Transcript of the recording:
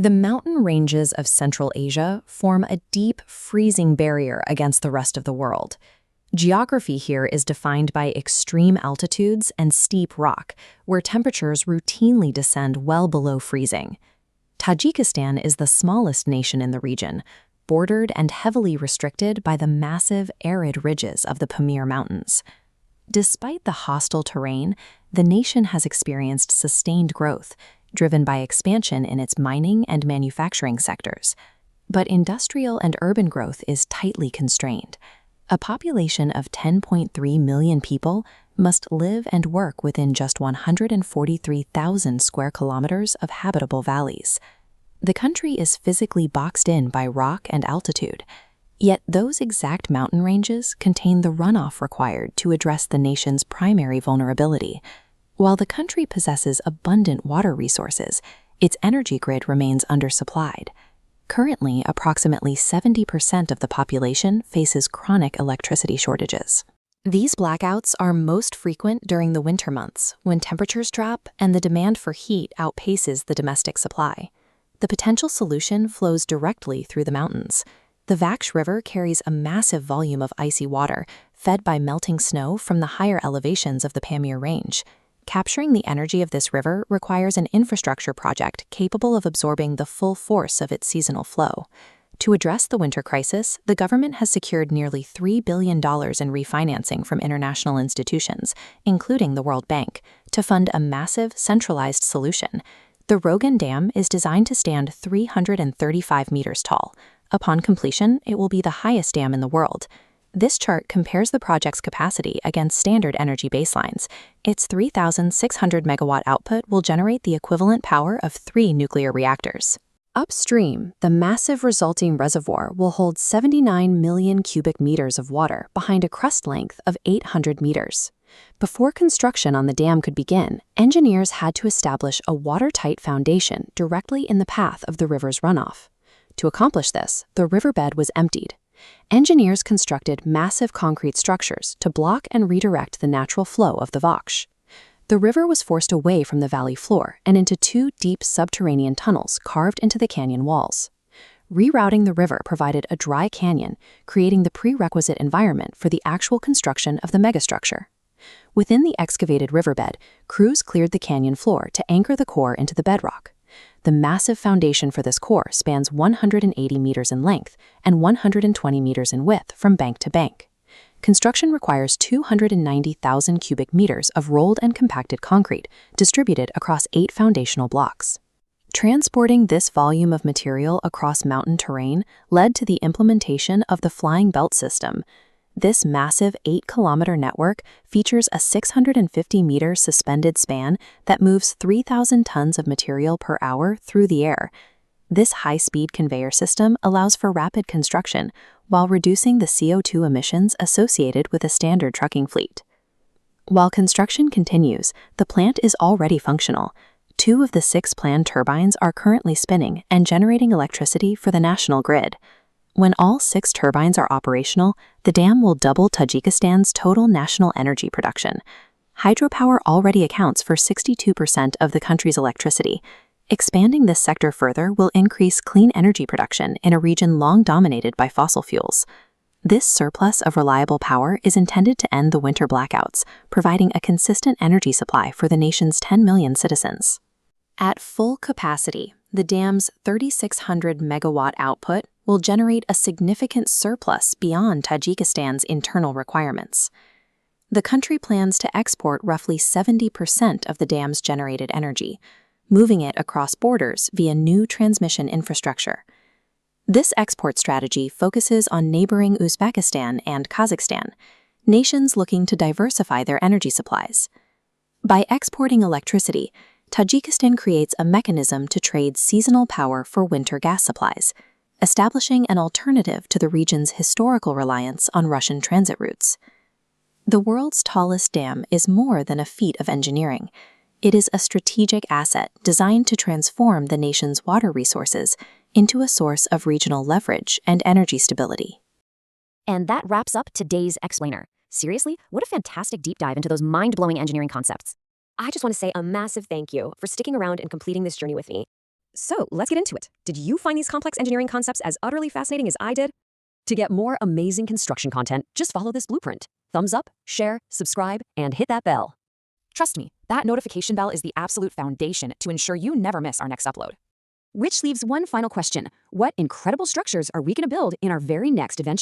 The mountain ranges of Central Asia form a deep, freezing barrier against the rest of the world. Geography here is defined by extreme altitudes and steep rock, where temperatures routinely descend well below freezing. Tajikistan is the smallest nation in the region, bordered and heavily restricted by the massive, arid ridges of the Pamir Mountains. Despite the hostile terrain, the nation has experienced sustained growth, driven by expansion in its mining and manufacturing sectors. But industrial and urban growth is tightly constrained. A population of 10.3 million people must live and work within just 143,000 square kilometers of habitable valleys. The country is physically boxed in by rock and altitude, yet those exact mountain ranges contain the runoff required to address the nation's primary vulnerability. While the country possesses abundant water resources, its energy grid remains undersupplied. Currently, approximately 70% of the population faces chronic electricity shortages. These blackouts are most frequent during the winter months, when temperatures drop and the demand for heat outpaces the domestic supply. The potential solution flows directly through the mountains. The Vaksh River carries a massive volume of icy water, fed by melting snow from the higher elevations of the Pamir Range. Capturing the energy of this river requires an infrastructure project capable of absorbing the full force of its seasonal flow. To address the winter crisis, the government has secured nearly $3 billion in refinancing from international institutions, including the World Bank, to fund a massive, centralized solution. The Rogun Dam is designed to stand 335 meters tall. Upon completion, it will be the highest dam in the world. This chart compares the project's capacity against standard energy baselines. Its 3,600 megawatt output will generate the equivalent power of 3 nuclear reactors. Upstream, the massive resulting reservoir will hold 79 million cubic meters of water behind a crust length of 800 meters. Before construction on the dam could begin, engineers had to establish a watertight foundation directly in the path of the river's runoff. To accomplish this, the riverbed was emptied. Engineers constructed massive concrete structures to block and redirect the natural flow of the Vaksh. The river was forced away from the valley floor and into 2 deep subterranean tunnels carved into the canyon walls. Rerouting the river provided a dry canyon, creating the prerequisite environment for the actual construction of the megastructure. Within the excavated riverbed, crews cleared the canyon floor to anchor the core into the bedrock. The massive foundation for this core spans 180 meters in length and 120 meters in width from bank to bank. Construction requires 290,000 cubic meters of rolled and compacted concrete distributed across 8 foundational blocks. Transporting this volume of material across mountain terrain led to the implementation of the flying belt system. This massive 8-kilometer network features a 650-meter suspended span that moves 3,000 tons of material per hour through the air. This high-speed conveyor system allows for rapid construction while reducing the CO2 emissions associated with a standard trucking fleet. While construction continues, the plant is already functional. 2 of the 6 planned turbines are currently spinning and generating electricity for the national grid. When all 6 turbines are operational, the dam will double Tajikistan's total national energy production. Hydropower already accounts for 62% of the country's electricity. Expanding this sector further will increase clean energy production in a region long dominated by fossil fuels. This surplus of reliable power is intended to end the winter blackouts, providing a consistent energy supply for the nation's 10 million citizens. At full capacity, the dam's 3,600 megawatt output will generate a significant surplus beyond Tajikistan's internal requirements. The country plans to export roughly 70% of the dam's generated energy, moving it across borders via new transmission infrastructure. This export strategy focuses on neighboring Uzbekistan and Kazakhstan, nations looking to diversify their energy supplies. By exporting electricity, Tajikistan creates a mechanism to trade seasonal power for winter gas supplies, establishing an alternative to the region's historical reliance on Russian transit routes. The world's tallest dam is more than a feat of engineering. It is a strategic asset designed to transform the nation's water resources into a source of regional leverage and energy stability. And that wraps up today's Explainer. Seriously, what a fantastic deep dive into those mind-blowing engineering concepts. I just want to say a massive thank you for sticking around and completing this journey with me. So let's get into it. Did you find these complex engineering concepts as utterly fascinating as I did? To get more amazing construction content, just follow this blueprint. Thumbs up, share, subscribe, and hit that bell. Trust me, that notification bell is the absolute foundation to ensure you never miss our next upload. Which leaves one final question. What incredible structures are we going to build in our very next adventure?